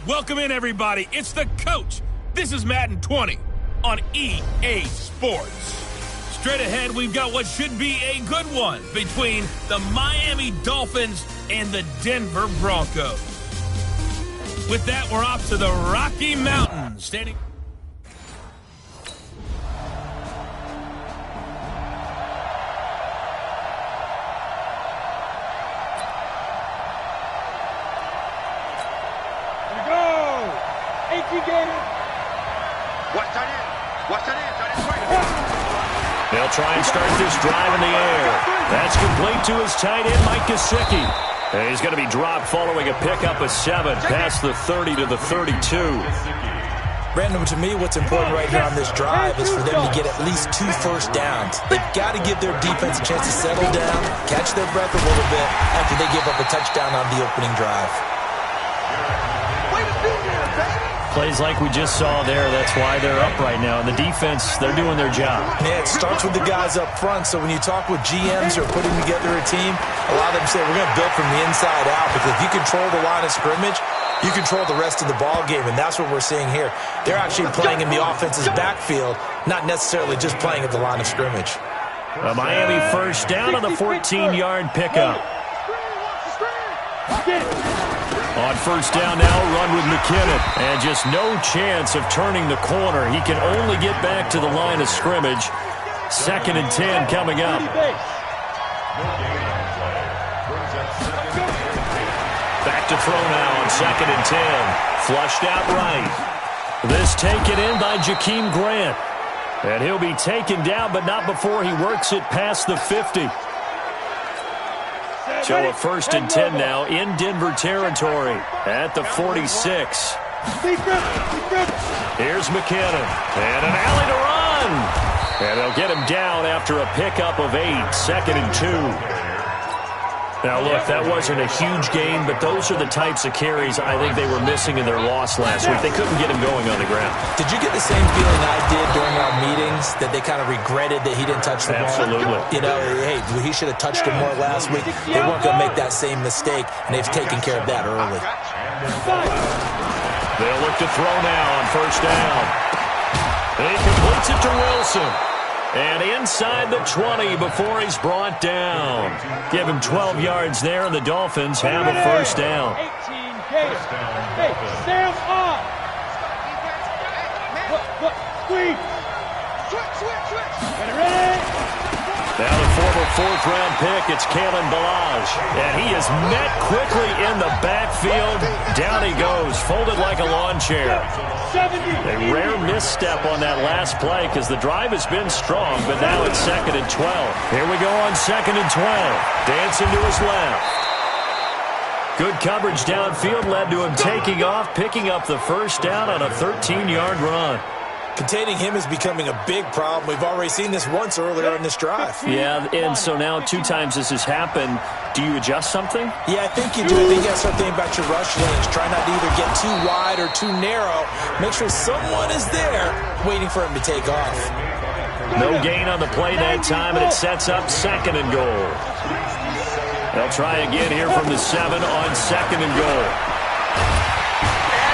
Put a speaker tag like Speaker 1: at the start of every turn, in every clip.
Speaker 1: Welcome in, everybody. It's the coach. This is Madden 20 on EA Sports. Straight ahead, we've got what should be a good one between the Miami Dolphins and the Denver Broncos. With that, we're off to the Rocky Mountains. Standing.
Speaker 2: They'll try and start this drive in the air. That's complete to his tight end, Mike Gesicki. And he's going to be dropped following a pickup of 7 past the 30 to the 32.
Speaker 3: Brandon, to me, what's important right here on this drive is for them to get at least 2 first downs. They've got to give their defense a chance to settle down, catch their breath a little bit after they give up a touchdown on the opening drive.
Speaker 2: Plays like we just saw there, that's why they're up right now. And the defense, they're doing their job.
Speaker 3: Yeah, it starts with the guys up front. So when you talk with GMs who are putting together a team, a lot of them say we're going to build from the inside out, because if you control the line of scrimmage, you control the rest of the ball game, and that's what we're seeing here. They're actually playing in the offense's backfield, not necessarily just playing at the line of scrimmage.
Speaker 2: A Miami first down on the 14-yard pickup. On first down now, run with McKinnon. And just no chance of turning the corner. He can only get back to the line of scrimmage. 2nd and 10 coming up. Back to throw now on 2nd and 10. Flushed out right. This taken in by Jakeem Grant. And he'll be taken down, but not before he works it past the 50. So a 1st and 10 now in Denver territory at the 46. Here's McKinnon. And an alley to run. And they'll get him down after a pickup of 8. 2nd and 2. Now, look, that wasn't a huge gain, but those are the types of carries I think they were missing in their loss last week. They couldn't get him going on the ground.
Speaker 3: Did you get the same feeling I did during our meetings, that they kind of regretted that he didn't touch the ball?
Speaker 2: Absolutely.
Speaker 3: You know, hey, he should have touched him more last week. They weren't going to make that same mistake, and they've taken care of that early.
Speaker 2: They'll look to throw now on first down. He completes it to Wilson. And inside the 20 before he's brought down. Give him 12 yards there, and the Dolphins have a first down.
Speaker 4: 18 Gators. Hey, Sam on. Look, squeeze. Switch. Ready?
Speaker 2: Now the former 4th-round pick, it's Kalen Ballage. And he is met quickly in the backfield. Down he goes, folded like a lawn chair. A rare misstep on that last play, because the drive has been strong, but now it's 2nd and 12. Here we go on 2nd and 12. Dancing to his left. Good coverage downfield led to him taking off, picking up the first down on a 13-yard run.
Speaker 3: Containing him is becoming a big problem. We've already seen this once earlier in this drive.
Speaker 2: Yeah, and so now 2 times this has happened. Do you adjust something?
Speaker 3: Yeah, I think you do. I think you got to start thinking about your rush lanes. Try not to either get too wide or too narrow. Make sure someone is there waiting for him to take off.
Speaker 2: No gain on the play that time, and it sets up 2nd and goal. They'll try again here from the 7 on 2nd and goal.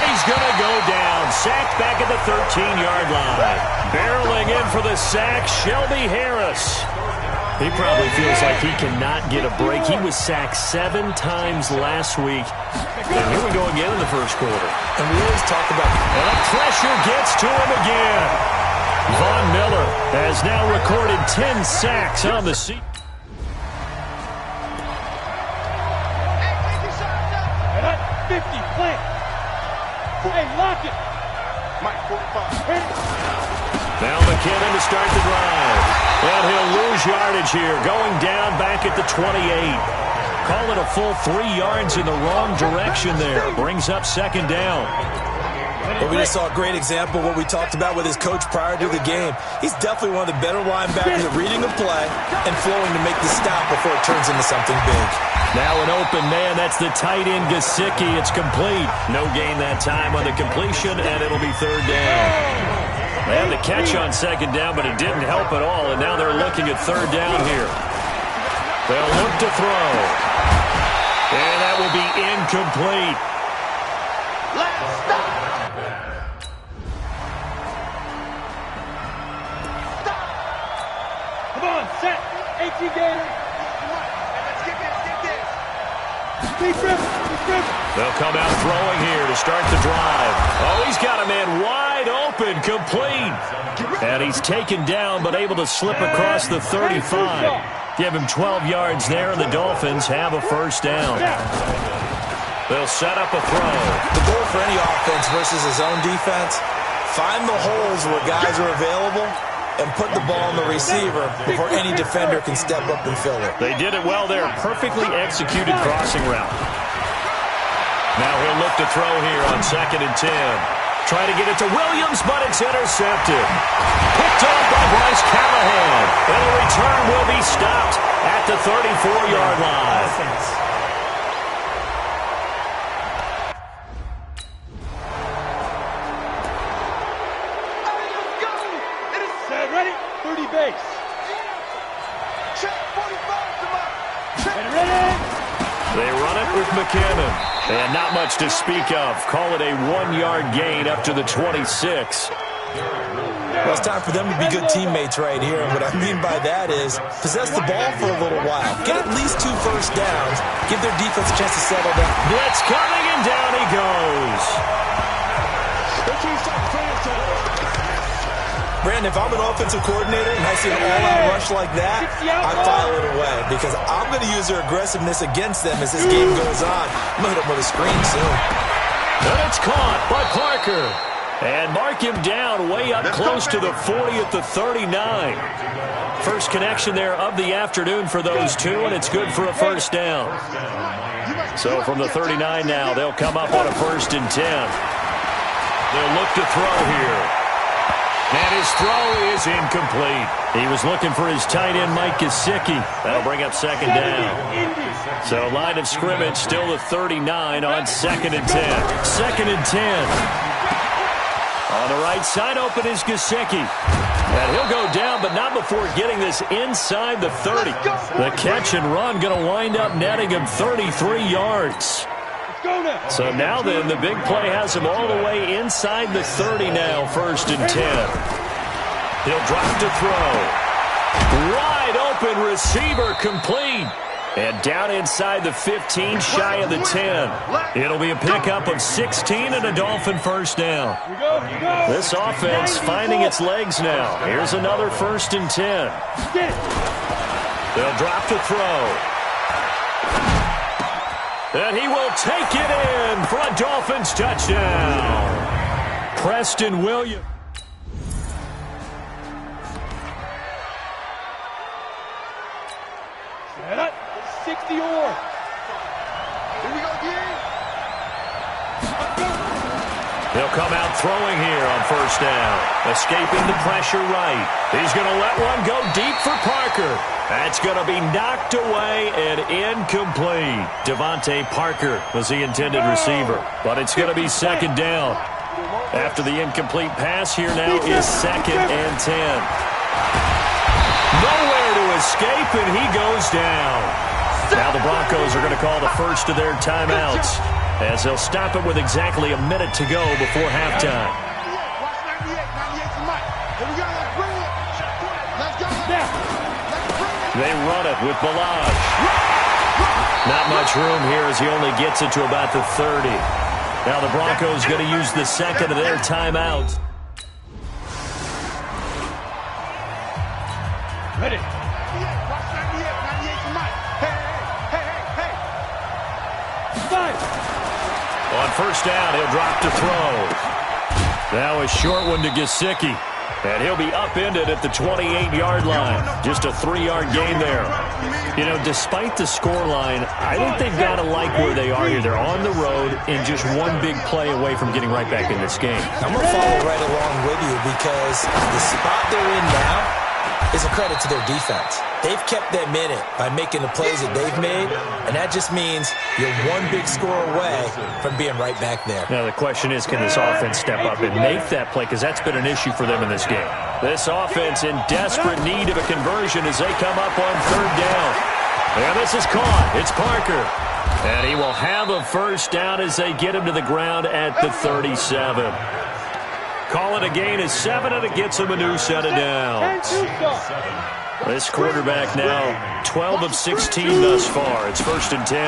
Speaker 2: He's going to go down. Sacked back at the 13-yard line. Barreling in for the sack, Shelby Harris. He probably feels like he cannot get a break. He was sacked 7 times last week. And here we go again in the first quarter.
Speaker 3: And we always talk about...
Speaker 2: And the pressure gets to him again. Von Miller has now recorded 10 sacks on the season.
Speaker 4: And that's 50, plant. Hey, lock it.
Speaker 5: Mike, 45.
Speaker 2: Now McKinnon to start the drive. And he'll lose yardage here. Going down back at the 28. Call it a full 3 yards in the wrong direction there. Brings up 2nd down.
Speaker 3: But we just saw a great example of what we talked about with his coach prior to the game. He's definitely one of the better linebackers at reading a play and flowing to make the stop before it turns into something big.
Speaker 2: Now an open man. That's the tight end, Gesicki. It's complete. No gain that time on the completion, and it'll be 3rd down. They had the catch on 2nd down, but it didn't help at all, and now they're looking at 3rd down here. They'll look to throw. And that will be incomplete.
Speaker 5: Let's stop.
Speaker 4: Come on, set. 18 gator.
Speaker 5: Let's get this.
Speaker 4: Speed grip.
Speaker 2: They'll come out throwing here to start the drive. Oh, he's got a man wide open, complete. And he's taken down, but able to slip across the 35. Give him 12 yards there, and the Dolphins have a first down. They'll set up a throw.
Speaker 3: The goal for any offense versus his own defense, find the holes where guys are available and put the ball in the receiver before any defender can step up and fill it.
Speaker 2: They did it well there. Perfectly executed crossing route. Now he'll look to throw here on 2nd and 10. Try to get it to Williams, but it's intercepted. Picked off by Bryce Callahan. And the return will be stopped at the 34-yard line.
Speaker 4: Set, ready? 30 base.
Speaker 5: Check 45 to my.
Speaker 4: Ready?
Speaker 2: They run it with McKinnon. And not much to speak of. Call it a 1-yard gain up to the 26.
Speaker 3: Well, it's time for them to be good teammates right here. And what I mean by that is possess the ball for a little while. Get at least 2 first downs. Give their defense a chance to settle down.
Speaker 2: Blitz coming, and down he goes.
Speaker 3: Brandon, if I'm an offensive coordinator and I see an all-out rush like that, I file it away because I'm going to use their aggressiveness against them as this game goes on. I'm going to hit them with a screen soon.
Speaker 2: And it's caught by Parker. And mark him down way up close to the 40 at the 39. First connection there of the afternoon for those two, and it's good for a first down. So from the 39 now, they'll come up on a 1st and 10. They'll look to throw here. And his throw is incomplete. He was looking for his tight end, Mike Gesicki. That'll bring up 2nd down. So line of scrimmage still the 39 on 2nd and 10. 2nd and 10. On the right side, open is Gesicki. And he'll go down, but not before getting this inside the 30. The catch and run going to wind up netting him 33 yards. So now then, the big play has him all the way inside the 30 now, 1st and 10. He'll drop to throw. Wide open receiver, complete. And down inside the 15, shy of the 10. It'll be a pickup of 16 and a Dolphin first down. This offense finding its legs now. Here's another 1st and 10. They'll drop to throw. And he will take it in for a Dolphins touchdown. Preston Williams.
Speaker 4: Set up. 60 or.
Speaker 5: Here we go again.
Speaker 2: They'll come out throwing here on 1st down. Escaping the pressure right. He's going to let one go deep for Parker. That's going to be knocked away and incomplete. Devontae Parker was the intended receiver, but it's going to be 2nd down. After the incomplete pass, here now is 2nd and 10. Nowhere to escape, and he goes down. Now the Broncos are going to call the first of their timeouts as they'll stop it with exactly a minute to go before halftime.
Speaker 5: Watch 98 to Mike. Here we go. Let's bring it. Let's go.
Speaker 2: They run it with Balaj. Not much room here as he only gets it to about the 30. Now the Broncos going to use the 2nd of their timeouts.
Speaker 4: Ready.
Speaker 5: Watch 98 to Mike. Hey.
Speaker 2: On 1st down, he'll drop to throw. Now a short one to Gesicki. And he'll be upended at the 28-yard line. Just a 3-yard gain there. You know, despite the scoreline, I think they've got to like where they are here. They're on the road and just one big play away from getting right back in this game.
Speaker 3: I'm going to follow right along with you because the spot they're in now is a credit to their defense. They've kept them in it by making the plays that they've made, and that just means you're one big score away from being right back there.
Speaker 2: Now the question is, can this offense step up and make that play? Because that's been an issue for them in this game. This offense in desperate need of a conversion as they come up on 3rd down. And this is caught. It's Parker. And he will have a first down as they get him to the ground at the 37. Call it a gain of 7, and it gets him a new set of downs. This quarterback now 12 of 16 thus far. It's 1st and 10.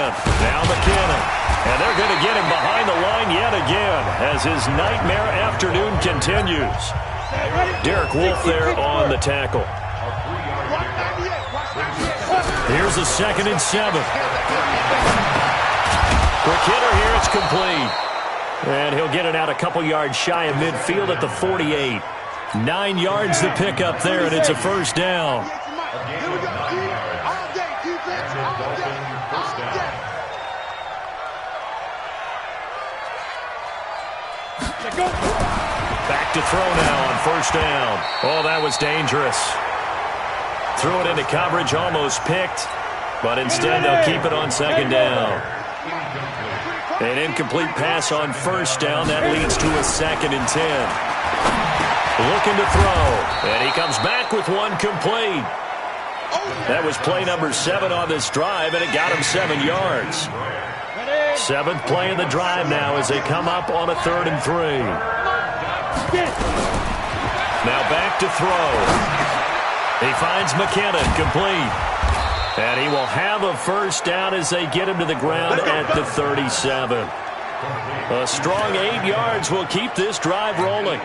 Speaker 2: Now McKinnon. And they're going to get him behind the line yet again as his nightmare afternoon continues. Derek Wolfe there on the tackle. Here's a 2nd and 7. For Kidder here, it's complete. And he'll get it out a couple yards shy of midfield at the 48. 9 yards to pick up there, and it's a first down. Back to throw now on 1st down. Oh, that was dangerous. Threw it into coverage, almost picked, but instead they'll keep it on 2nd down. An incomplete pass on 1st down. That leads to a 2nd and 10. Looking to throw, and he comes back with one complete. That was play number 7 on this drive, and it got him 7 yards. 7th play of the drive now as they come up on a 3rd and 3. Now back to throw. He finds McKinnon, complete. And he will have a first down as they get him to the ground at the 37. A strong 8 yards will keep this drive rolling.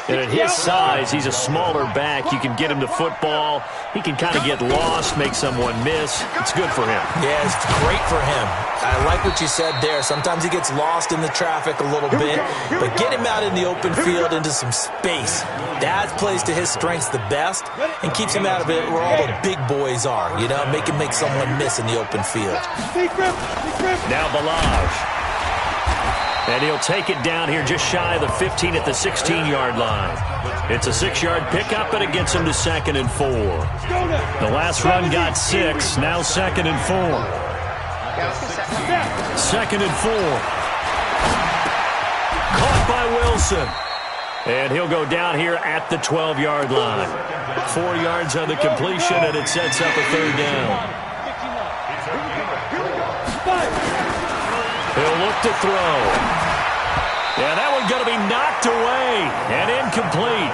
Speaker 2: And at his size, he's a smaller back. You can get him to football. He can kind of get lost, make someone miss. It's good for him.
Speaker 3: Yeah, it's great for him. I like what you said there. Sometimes he gets lost in the traffic a little bit, but get him out in the open field into some space. That plays to his strengths the best and keeps him out of it where all the big boys are, you know, make him make someone miss in the open field.
Speaker 2: Now Balaj. And he'll take it down here just shy of the 15 at the 16-yard line. It's a 6-yard pickup, and it gets him to 2nd and 4. The last run got 6, now 2nd and 4. 2nd and 4. Caught by Wilson. And he'll go down here at the 12-yard line. 4 yards on the completion, and it sets up a 3rd down. He'll look to throw. Yeah, that one's going to be knocked away and incomplete.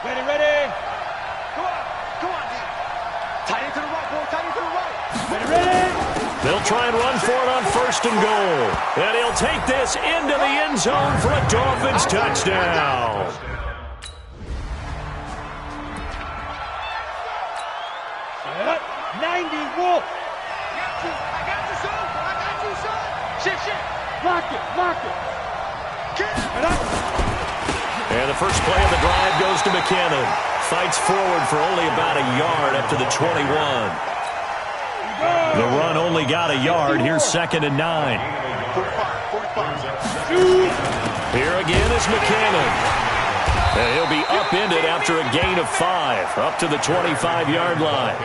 Speaker 4: Ready. Come on, D. Tight end to the right, boy. Tight end to the right. Ready.
Speaker 2: They'll try and run for it on 1st and goal. And he'll take this into the end zone for a Dolphins touchdown.
Speaker 4: 90 Wolf. I got you, son. Shit. Lock it.
Speaker 2: And the first play of the drive goes to McKinnon. Fights forward for only about a yard up to the 21. The run only got a yard. Here's 2nd and 9. Here again is McKinnon. And he'll be upended after a gain of 5, up to the 25-yard line.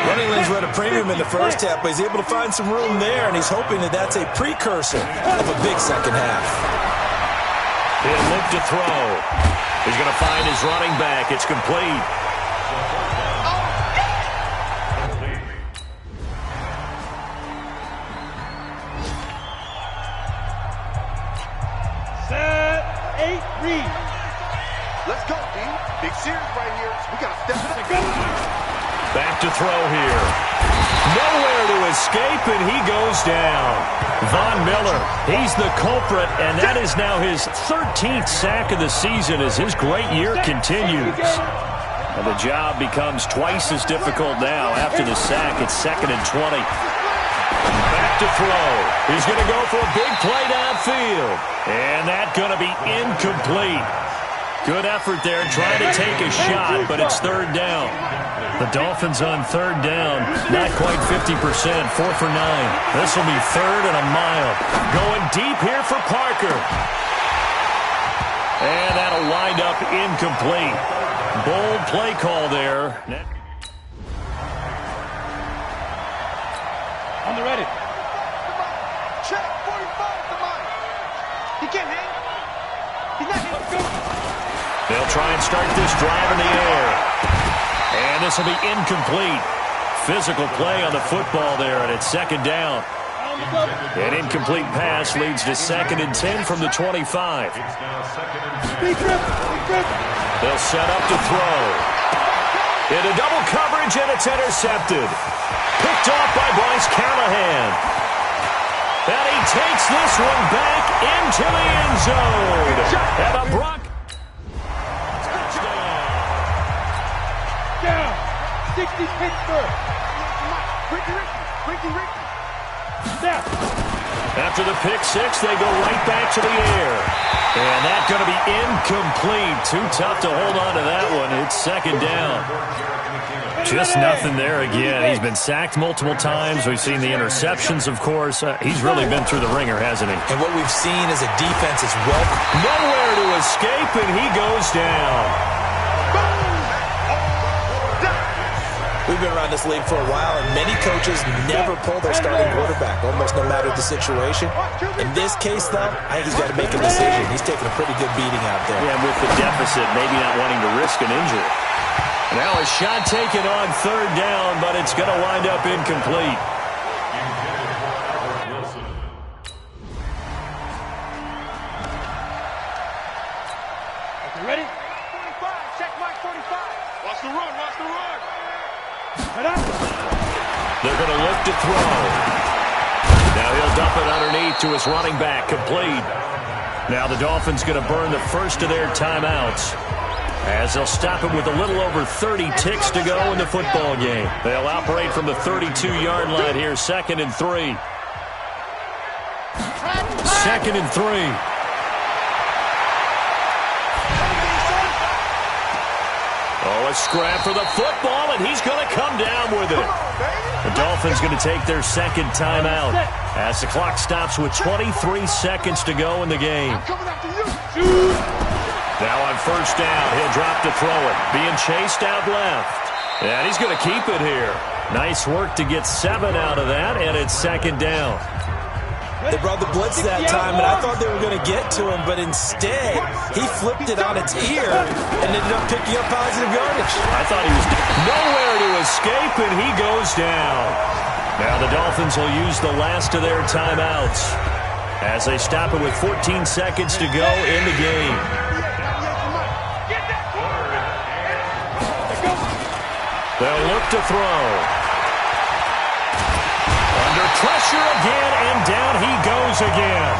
Speaker 3: Running lanes were at a premium in the first half, but he's able to find some room there, and he's hoping that that's a precursor of a big second half.
Speaker 2: He'll look to throw. He's going to find his running back. It's complete.
Speaker 4: Set, 8, read.
Speaker 5: Let's go, D. Big series right here. We got to step it up.
Speaker 2: Back to throw here. Nowhere to escape, and he goes down. Von Miller, he's the culprit, and that is now his 13th sack of the season as his great year continues. And the job becomes twice as difficult now. After the sack, it's 2nd and 20. Back to throw. He's going to go for a big play downfield. And that's going to be incomplete. Good effort there, trying to take a shot, but it's 3rd down. The Dolphins on 3rd down, not quite 50%, 4 for 9. This will be 3rd and a mile. Going deep here for Parker. And that'll wind up incomplete. Bold play call there.
Speaker 4: On the ready.
Speaker 5: Check, 45, come on. He can't hang.
Speaker 2: They'll try and start this drive in the air. And this will be incomplete. Physical play on the football there, and it's second down. An incomplete pass leads to 2nd and 10 from the 25. They'll set up to throw. Into double coverage, and it's intercepted. Picked off by Bryce Callahan. And he takes this one back into the end zone. And a Brock.
Speaker 4: Down. 60 Pittsburgh. Ricky.
Speaker 2: After the pick six, they go right back to the air. And that's going to be incomplete. Too tough to hold on to that one. It's second down. Just nothing there again. He's been sacked multiple times. We've seen the interceptions, of course. He's really been through the ringer, hasn't he?
Speaker 3: And what we've seen is a defense is
Speaker 2: nowhere to escape, and he goes down.
Speaker 3: We've been around this league for a while, and many coaches never pull their starting quarterback, almost no matter the situation. In this case, though, I think he's got to make a decision. He's taking a pretty good beating out there.
Speaker 2: Yeah, with the deficit, maybe not wanting to risk an injury. Now a shot taken on third down, but it's going to wind up incomplete.
Speaker 4: Okay, ready?
Speaker 5: 45, check Mike 45. Watch the run.
Speaker 2: They're going to look to throw. Now he'll dump it underneath to his running back, complete. Now the Dolphins going to burn the first of their timeouts, as they'll stop it with a little over 30 ticks to go in the football game. They'll operate from the 32-yard line here, 2nd and 3. 2nd and 3. Oh, a scrap for the football, and he's going to come down with it. The Dolphins going to take their second timeout as the clock stops with 23 seconds to go in the game. Now on first down, he'll drop to throw it. Being chased out left. And he's going to keep it here. Nice work to get 7 out of that, and it's second down.
Speaker 3: They brought the blitz that time, and I thought they were going to get to him, but instead, he flipped it on its ear and ended up picking up positive yardage.
Speaker 2: I thought he was nowhere to escape, and he goes down. Now the Dolphins will use the last of their timeouts as they stop it with 14 seconds to go in the game. They'll look to throw. Under pressure again, and down he goes again.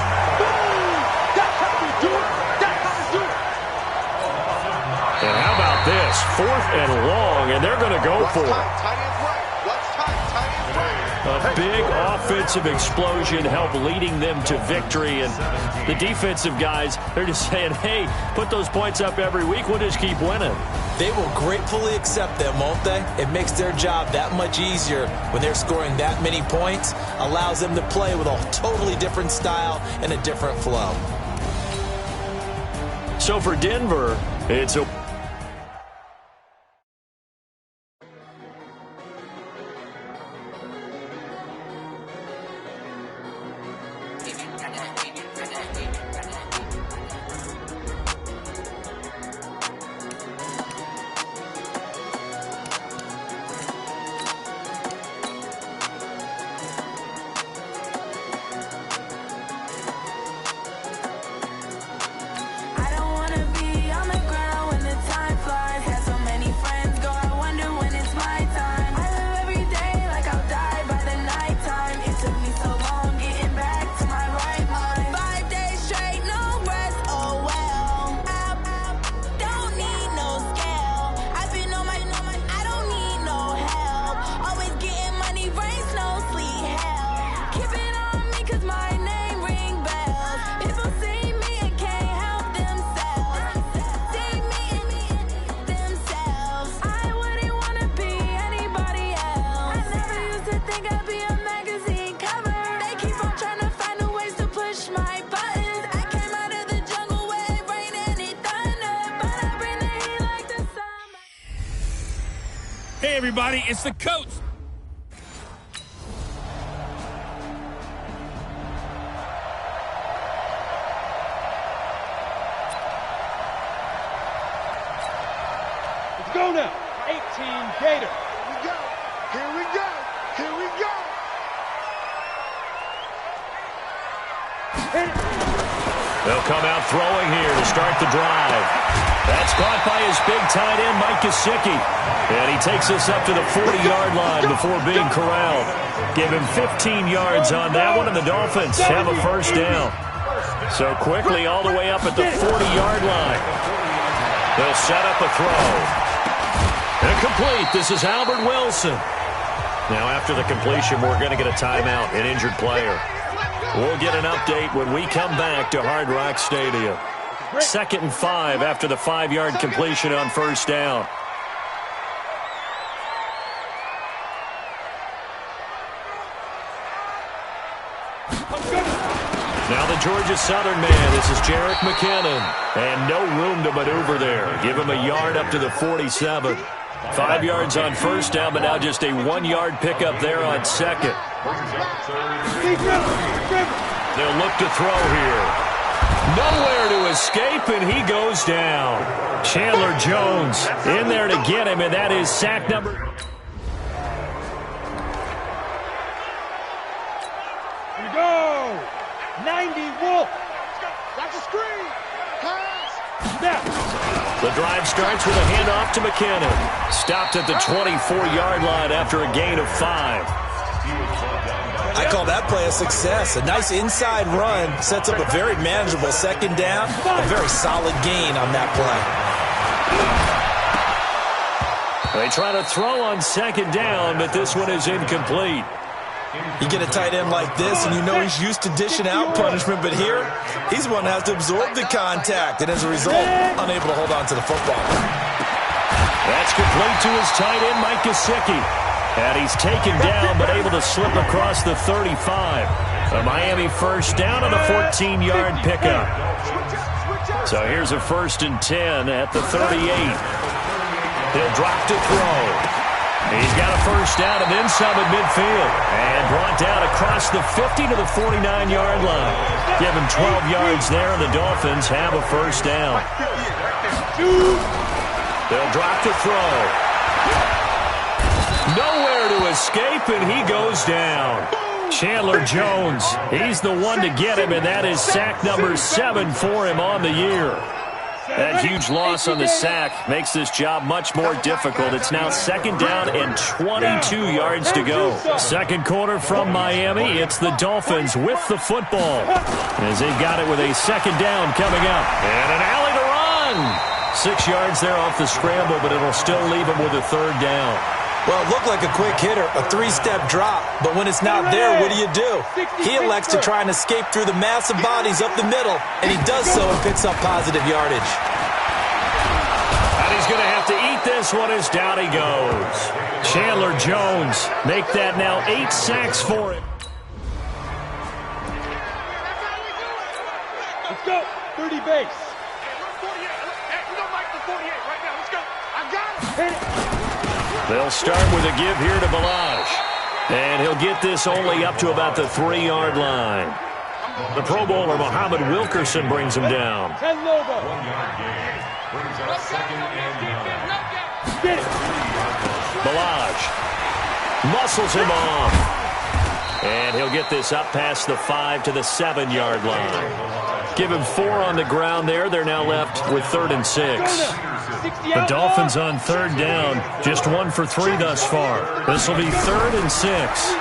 Speaker 2: And how about this? 4th and long, and they're going to go for it. A big offensive explosion helped leading them to victory, and the defensive guys, they're just saying, hey, put those points up every week, we'll just keep winning.
Speaker 3: They will gratefully accept them, won't they? It makes their job that much easier when they're scoring that many points, allows them to play with a totally different style and a different flow.
Speaker 2: So for Denver, it's a
Speaker 1: Hey, everybody, it's the coach.
Speaker 4: Let's go now. 18 Gator.
Speaker 5: Here we go. Here we go.
Speaker 4: Hit it.
Speaker 2: They'll come out throwing here to start the drive. That's caught by his big tight end, Mike Gesicki. And he takes us up to the 40-yard line before being corralled. Give him 15 yards on that one, and the Dolphins have a first down. So quickly all the way up at the 40-yard line. They'll set up a throw. Incomplete. This is Albert Wilson. Now after the completion, we're going to get a timeout, an injured player. We'll get an update when we come back to Hard Rock Stadium. 2nd and 5 after the 5-yard completion on first down. Now the Georgia Southern man, this is Jerick McKinnon. And no room to maneuver there. Give him a yard up to the 47. 5 yards on first down, but now just a 1-yard pickup there on second. They'll look to throw here. Nowhere to escape, and he goes down. Chandler Jones in there to get him, and that is sack number.
Speaker 4: Here we go. 90 Wolf.
Speaker 5: Watch the screen. Pass.
Speaker 4: Snap.
Speaker 2: The drive starts with a handoff to McKinnon. Stopped at the 24-yard line after a gain of 5.
Speaker 3: I call that play a success. A nice inside run sets up a very manageable second down. A very solid gain on that play.
Speaker 2: They try to throw on second down, but this one is incomplete.
Speaker 3: You get a tight end like this, and you know he's used to dishing out punishment, but here, he's one that has to absorb the contact, and as a result, unable to hold on to the football.
Speaker 2: That's complete to his tight end, Mike Gesicki. And he's taken down, but able to slip across the 35. A Miami first down on a 14-yard pickup. So here's a 1st and 10 at the 38. He'll drop to throw. He's got a first down and then some at midfield. And brought down across the 50 to the 49-yard line. Give him 12 yards there, and the Dolphins have a first down. They'll drop to throw. Nowhere to escape, and he goes down. Chandler Jones, he's the one to get him, and that is sack number 7 for him on the year. That huge loss on the sack makes this job much more difficult. It's now 2nd down and 22 yards to go. Second quarter from Miami. It's the Dolphins with the football as they've got it with a 2nd down coming up. And an alley to run. 6 yards there off the scramble, but it'll still leave him with a 3rd down.
Speaker 3: Well, it looked like a quick hitter, a 3-step drop, but when it's not there, what do? He elects to try and escape through the massive bodies up the middle, and he does so and picks up positive yardage.
Speaker 2: And he's going to have to eat this one as down he goes. Chandler Jones make that now 8 sacks for him.
Speaker 4: Let's go. 30 base. Hit it.
Speaker 2: They'll start with a give here to Balazs. And he'll get this only up to about the 3-yard line. The Pro Bowler, Muhammad Wilkerson, brings him down.
Speaker 4: 10 Lobo. Get it.
Speaker 2: Balazs muscles him off. And he'll get this up past the 5 to the 7-yard line. Give him 4 on the ground there. They're now left with 3rd and 6. The Dolphins on 3rd down, just 1 for 3 thus far. This will be 3rd and 6.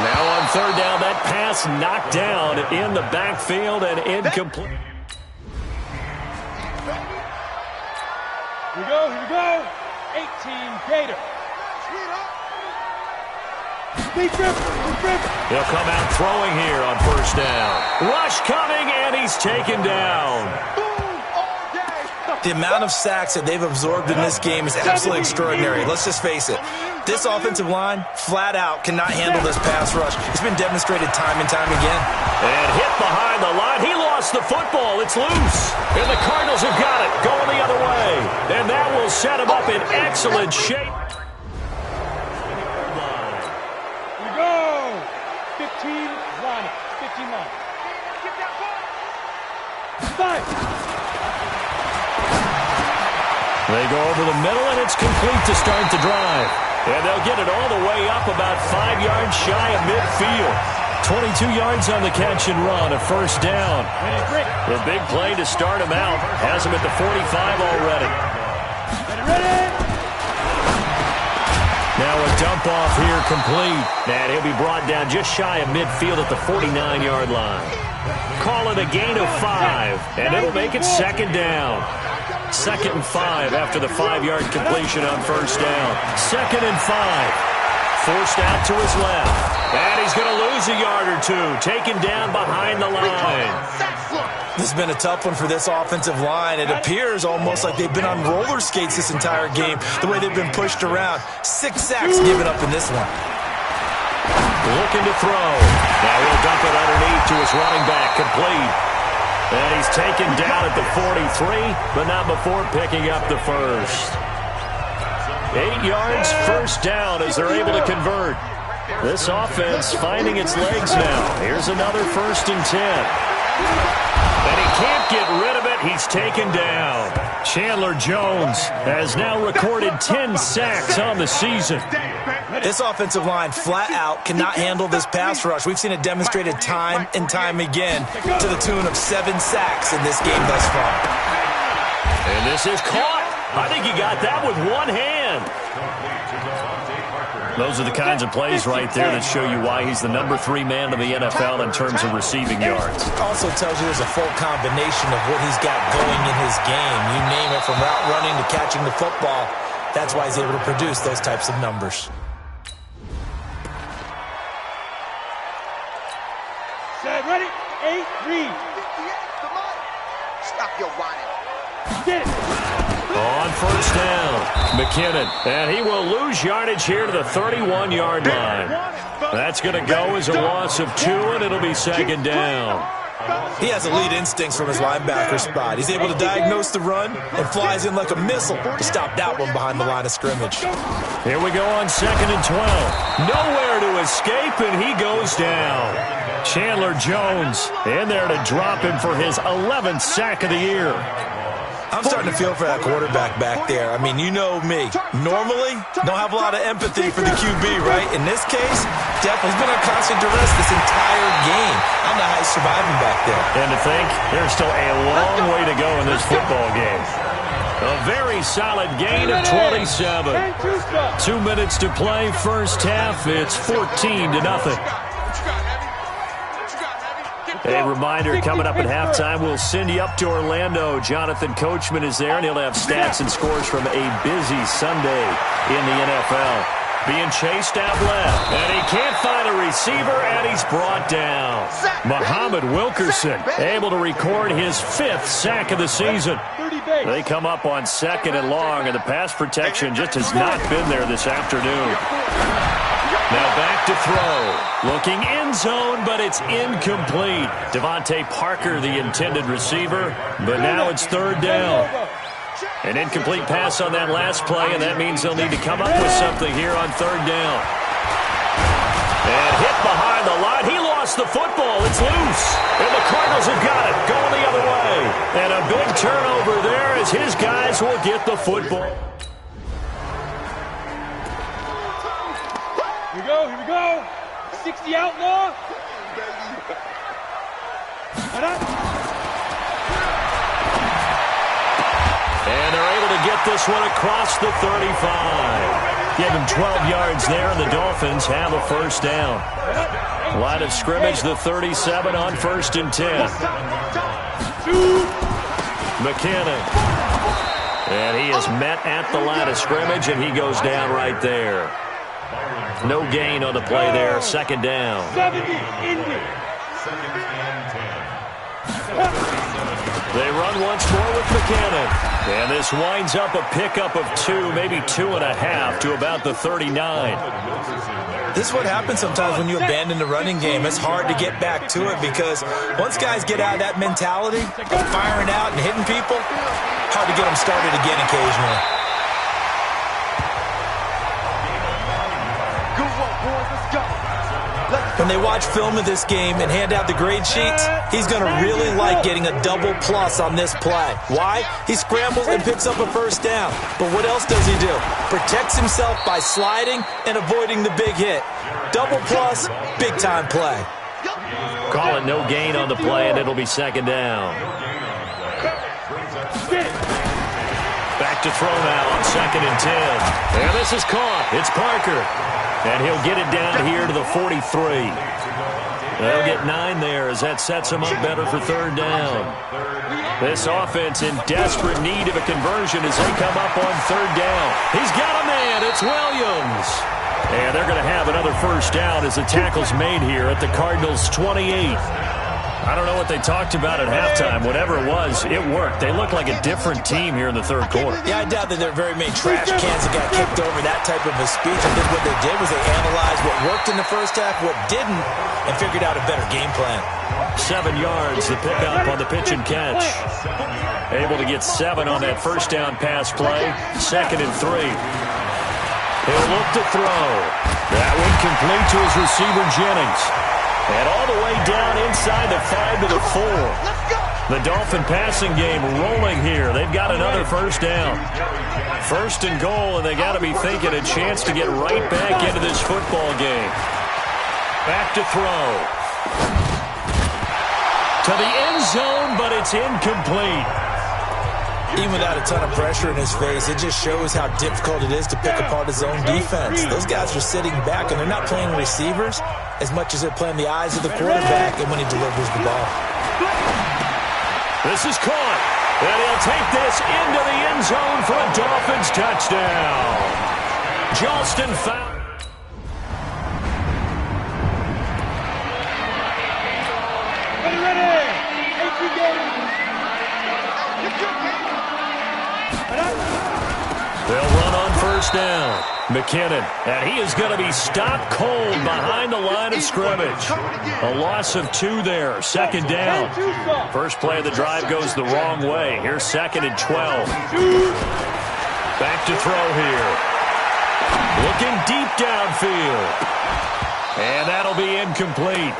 Speaker 2: Now on 3rd down, that pass knocked down in the backfield and incomplete.
Speaker 4: Here we go. 18 Gator.
Speaker 2: He'll come out throwing here on 1st down. Rush coming, and he's taken down.
Speaker 3: The amount of sacks that they've absorbed in this game is absolutely extraordinary. Let's just face it. This offensive line, flat out, cannot handle this pass rush. It's been demonstrated time and time again.
Speaker 2: And hit behind the line. He lost the football. It's loose. And the Cardinals have got it, going the other way. And that will set him up in excellent shape.
Speaker 4: Here we go. 15 line. 15 line. 5.
Speaker 2: They go over the middle, and it's complete to start the drive. And they'll get it all the way up about 5 yards shy of midfield. 22 yards on the catch and run, a first down. The big play to start him out has him at the 45 already. Now a dump off here complete. And he'll be brought down just shy of midfield at the 49-yard line. Call it a gain of 5, and it'll make it second down. 2nd and 5 after the 5-yard completion on first down. 2nd and 5. Forced out to his left. And he's going to lose a yard or two. Taken down behind the line.
Speaker 3: This has been a tough one for this offensive line. It appears almost like they've been on roller skates this entire game, the way they've been pushed around. 6 sacks given up in this one.
Speaker 2: Looking to throw. Now he'll dump it underneath to his running back. Complete. And he's taken down at the 43, but not before picking up the first. 8 yards, first down as they're able to convert. This offense finding its legs now. Here's another 1st and 10. And he can't get rid of it. He's taken down. Chandler Jones has now recorded 10 sacks on the season.
Speaker 3: This offensive line flat out cannot handle this pass rush. We've seen it demonstrated time and time again to the tune of 7 sacks in this game thus far.
Speaker 2: And this is caught. I think he got that with one hand. Those are the kinds of plays right there that show you why he's the number 3 man in the NFL in terms of receiving yards.
Speaker 3: Also tells you there's a full combination of what he's got going in his game. You name it, from route running to catching the football. That's why he's able to produce those types of numbers.
Speaker 4: Set, ready, 8, read.
Speaker 5: Stop your whining.
Speaker 4: Get it.
Speaker 2: On first down, McKinnon. And he will lose yardage here to the 31-yard line. That's going to go as a loss of 2, and it'll be second down.
Speaker 3: He has elite instincts from his linebacker spot. He's able to diagnose the run and flies in like a missile to stop that one behind the line of scrimmage.
Speaker 2: Here we go on 2nd and 12. Nowhere to escape, and he goes down. Chandler Jones in there to drop him for his 11th sack of the year.
Speaker 3: I'm starting to feel for that quarterback back there. I mean, you know me. Normally, don't have a lot of empathy for the QB, right? In this case, definitely he's been under constant duress this entire game. I don't know how he's surviving back there.
Speaker 2: And to think, there's still a long way to go in this football game. A very solid gain of 27. 2 minutes to play, first half. It's 14-0. A reminder, coming up at halftime, we'll send you up to Orlando. Jonathan Coachman is there, and he'll have stats and scores from a busy Sunday in the NFL. Being chased out left, and he can't find a receiver, and he's brought down. Muhammad Wilkerson able to record his 5th sack of the season. They come up on 2nd and long, and the pass protection just has not been there this afternoon. Now back to throw. Looking end zone, but it's incomplete. Devontae Parker, the intended receiver, but now it's 3rd down. An incomplete pass on that last play, and that means they'll need to come up with something here on 3rd down. And hit behind the line. He lost the football. It's loose. And the Cardinals have got it. Going the other way. And a big turnover there as his guys will get the football.
Speaker 4: Here we go. 60 outlaw.
Speaker 2: And they're able to get this one across the 35. Give him 12 yards there, and the Dolphins have a first down. Line of scrimmage, the 37 on 1st and 10. McKinnon. And he is met at the line of scrimmage, and he goes down right there. No gain on the play there. 2nd down.
Speaker 4: 70, Indy.
Speaker 2: They run once more with McKinnon. And this winds up a pickup of 2, maybe 2.5 to about the 39.
Speaker 3: This is what happens sometimes when you abandon the running game. It's hard to get back to it because once guys get out of that mentality of firing out and hitting people, hard to get them started again occasionally. When they watch film of this game and hand out the grade sheets, he's going to really like getting a double plus on this play. Why? He scrambles and picks up a first down. But what else does he do? Protects himself by sliding and avoiding the big hit. Double plus, big-time play.
Speaker 2: Call it no gain on the play, and it'll be second down. Back to throw now on 2nd and 10. And this is caught. It's Parker. And he'll get it down here to the 43. They'll get 9 there as that sets them up better for 3rd down. This offense in desperate need of a conversion as they come up on 3rd down. He's got a man. It's Williams. And they're going to have another first down as the tackle's made here at the Cardinals' 28. I don't know what they talked about at halftime. Whatever it was, it worked. They look like a different team here in the 3rd quarter.
Speaker 3: Yeah, I doubt that there are very many trash cans that got kicked over that type of a speech. I think what they did was they analyzed what worked in the first half, what didn't, and figured out a better game plan.
Speaker 2: 7 yards, the pickup on the pitch and catch. Able to get 7 on that first down pass play. 2nd and 3. He'll look to throw. That one complete to his receiver, Jennings. And all the way down inside the 5 to the 4. The Dolphin passing game rolling here. They've got another first down. 1st and goal, and they got to be thinking a chance to get right back into this football game. Back to throw. To the end zone, but it's incomplete.
Speaker 3: Even without a ton of pressure in his face, it just shows how difficult it is to pick apart his own defense. Those guys are sitting back, and they're not playing receivers as much as they're playing the eyes of the quarterback and when he delivers the ball.
Speaker 2: This is caught, and he'll take this into the end zone for a Dolphins touchdown. Johnston foul.
Speaker 4: Ready! 18 games.
Speaker 2: They'll run on first down. McKinnon, and he is going to be stopped cold behind the line of scrimmage. A loss of 2 there, 2nd down. First play of the drive goes the wrong way. Here's 2nd and 12. Back to throw here. Looking deep downfield. And that'll be incomplete.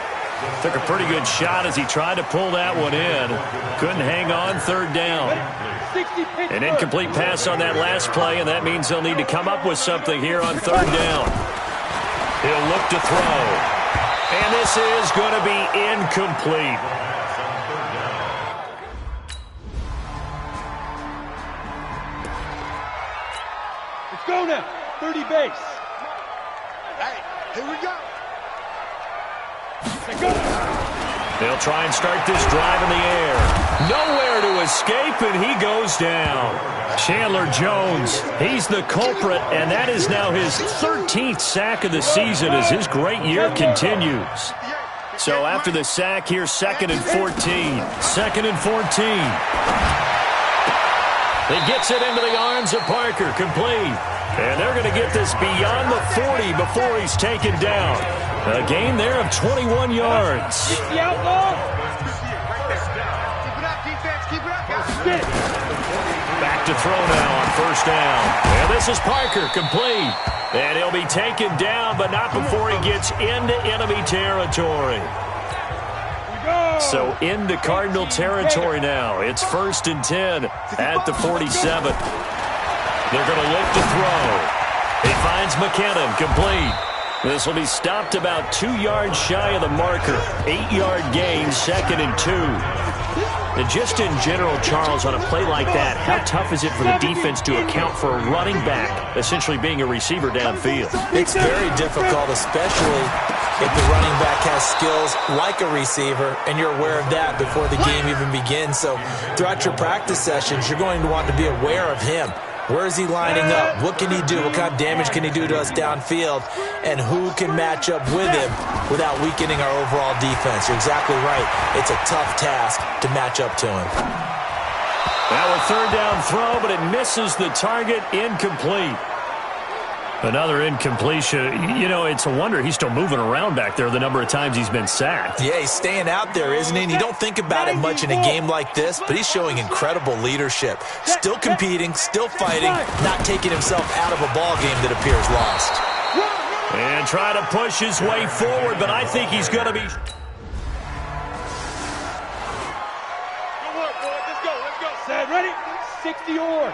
Speaker 2: Took a pretty good shot as he tried to pull that one in. Couldn't hang on, 3rd down. An incomplete pass on that last play, and that means they'll need to come up with something here on 3rd down. He'll look to throw. And this is going to be incomplete.
Speaker 4: Let's go now. 30 base.
Speaker 5: Hey, here we go.
Speaker 2: They'll try and start this drive in the air. Nowhere to escape, and he goes down. Chandler Jones, he's the culprit, and that is now his 13th sack of the season as his great year continues. So after the sack, here's 2nd and 14. 2nd and 14. He gets it into the arms of Parker, complete. And they're going to get this beyond the 40 before he's taken down. A gain there of 21 yards.
Speaker 4: The outlaw.
Speaker 2: Back to throw now on first down. And this is Parker, complete. And he'll be taken down, but not before he gets into enemy territory. So into Cardinal territory now. It's 1st and 10 at the 47. They're going to look to throw. He finds McKinnon, complete. This will be stopped about 2 yards shy of the marker. 8-yard gain, 2nd and 2. And just in general, Charles, on a play like that, how tough is it for the defense to account for a running back essentially being a receiver downfield?
Speaker 3: It's very difficult, especially if the running back has skills like a receiver, and you're aware of that before the game even begins. So throughout your practice sessions, you're going to want to be aware of him. Where is he lining up? What can he do? What kind of damage can he do to us downfield? And who can match up with him without weakening our overall defense? You're exactly right. It's a tough task to match up to him.
Speaker 2: Now a 3rd down throw, but it misses the target, incomplete. Another incompletion. You know, it's a wonder he's still moving around back there the number of times he's been sacked.
Speaker 3: Yeah, he's staying out there, isn't he? And you don't think about it much in a game like this, but he's showing incredible leadership. Still competing, still fighting, not taking himself out of a ball game that appears lost.
Speaker 2: And try to push his way forward, but I think he's going to be...
Speaker 5: Good work, boys. Let's go. Let's go.
Speaker 4: Set, ready? 60 or.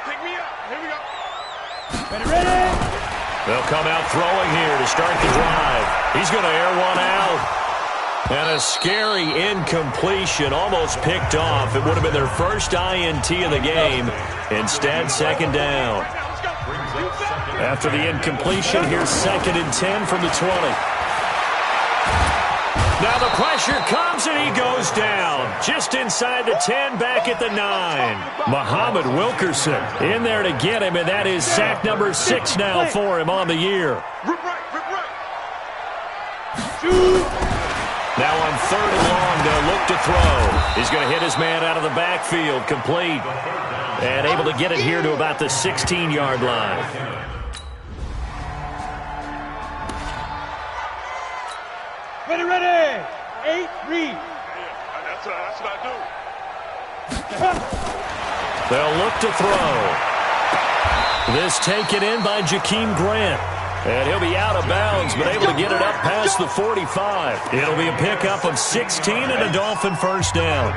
Speaker 5: Pick me up. Here we go.
Speaker 4: Ready, ready.
Speaker 2: They'll come out throwing here to start the drive. He's going to air one out. And a scary incompletion, almost picked off. It would have been their first INT of the game. Instead, second down. After the incompletion, here's 2nd and 10 from the 20. Now the pressure comes and he goes down. Just inside the 10, back at the 9. Muhammad Wilkerson in there to get him, and that is sack number 6 now for him on the year.
Speaker 5: Rip right, rip right.
Speaker 2: Now on 3rd and long, they'll look to throw. He's going to hit his man out of the backfield, complete. And able to get it here to about the 16-yard line.
Speaker 4: Ready, ready. 8, read.
Speaker 5: That's what I do.
Speaker 2: They'll look to throw. This taken in by Jakeem Grant. And he'll be out of bounds, but able to get it up past the 45. It'll be a pickup of 16 and a Dolphin first down.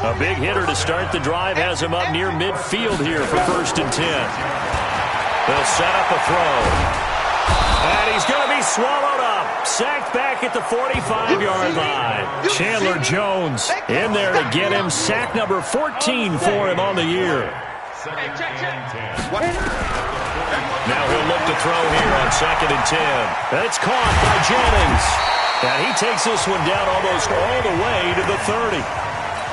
Speaker 2: A big hitter to start the drive has him up near midfield here for 1st and 10. They'll set up a throw. And he's going to be swallowed up. Sacked back at the 45-yard line. Chandler Jones in there to get him. Sack number 14 for him on the year. Now he'll look to throw here on 2nd and 10. That's caught by Jennings. And he takes this one down almost all the way to the 30.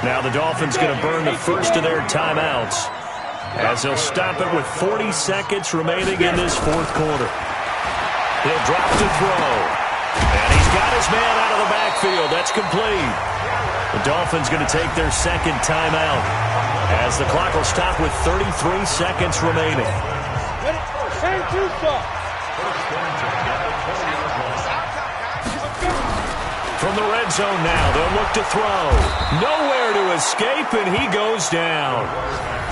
Speaker 2: Now the Dolphins going to burn the first of their timeouts as they'll stop it with 40 seconds remaining in this 4th quarter. He'll drop to throw. And he's got his man out of the backfield. That's complete. The Dolphins going to take their 2nd timeout as the clock will stop with 33 seconds remaining. From the red zone now, they'll look to throw. Nowhere to escape, and he goes down.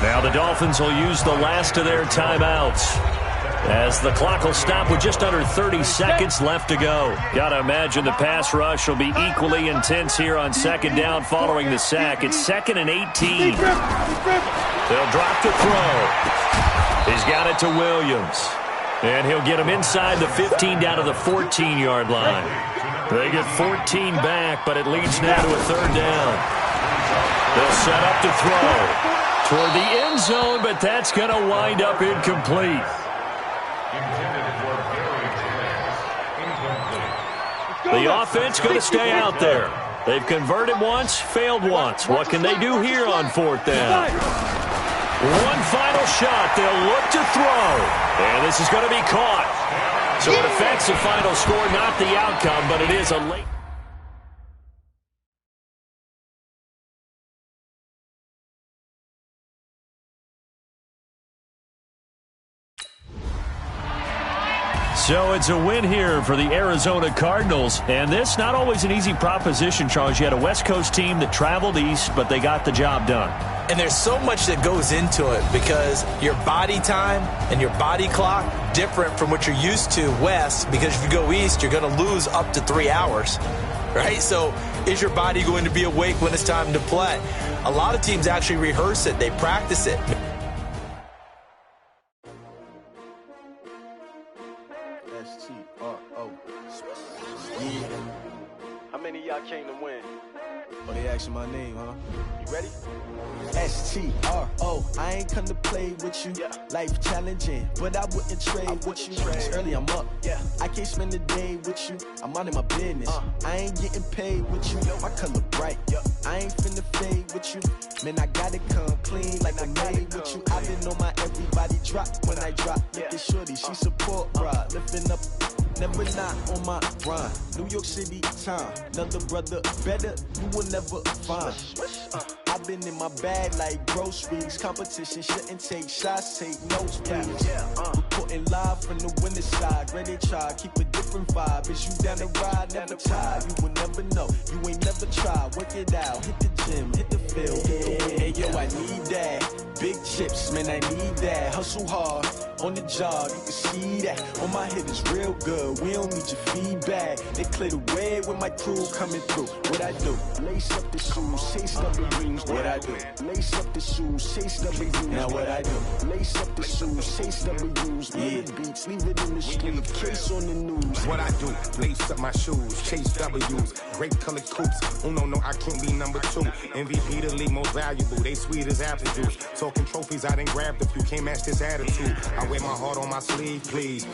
Speaker 2: Now the Dolphins will use the last of their timeouts as the clock will stop with just under 30 seconds left to go. Got to imagine the pass rush will be equally intense here on 2nd down following the sack. It's 2nd and 18. They'll drop to throw. He's got it to Williams. And he'll get him inside the 15 down to the 14-yard line. They get 14 back, but it leads now to a 3rd down. They'll set up to throw toward the end zone, but that's going to wind up incomplete. The offense going to stay out there. They've converted once, failed once. What can they do here on 4th down? One final shot. They'll look to throw. And this is going to be caught. So it affects the final score, not the outcome, but it is a late... So it's a win here for the Arizona Cardinals. And this, not always an easy proposition, Charles. You had a West Coast team that traveled east, but they got the job done.
Speaker 3: And there's so much that goes into it because your body time and your body clock different from what you're used to west, because if you go east, you're going to lose up to 3 hours, right? So is your body going to be awake when it's time to play? A lot of teams actually rehearse it. They practice it.
Speaker 4: How many of y'all came to win?
Speaker 6: Oh, they asking my name, huh?
Speaker 4: You ready?
Speaker 6: S-T-R-O, I ain't come to play with you. Life challenging, but I wouldn't trade with you. It's early, I'm up. I can't spend the day with you. I'm out of my business. I ain't getting paid with you. My color bright. I ain't finna fade with you. Man, I gotta come clean like I made with you. I been on my everybody drop when I drop. Look at shorty, she support rod. Lifting up, never not on my grind. New York City time. Another brother better, you will never find. I've been in my bag like groceries. Competition shouldn't take shots, take notes, please. Reporting live from the winning side. Ready to try, keep a different vibe. Is you down the ride, never tired. You will never know, you ain't never tried. Work it out, hit the gym, hit the field. Hey yo, I need that. Big chips, man, I need that. Hustle hard, on the job, you can see that. On my head is real good, we don't need your feedback. They clear the way with my crew coming through. What I do? Lace up the shoes, chase W's. What I do? Lace up the shoes, chase W's. Now what I do? Lace up the shoes, chase W's. Yeah, beats, leave it in the street, case on the news.
Speaker 7: What I do? Lace up my shoes, chase W's. Great colored coops. Oh no, I can't be number 2. MVP the league most valuable. They sweet as apple juice. Talking trophies, I done grabbed a few. Can't match this attitude. I wear my heart on my sleeve, please.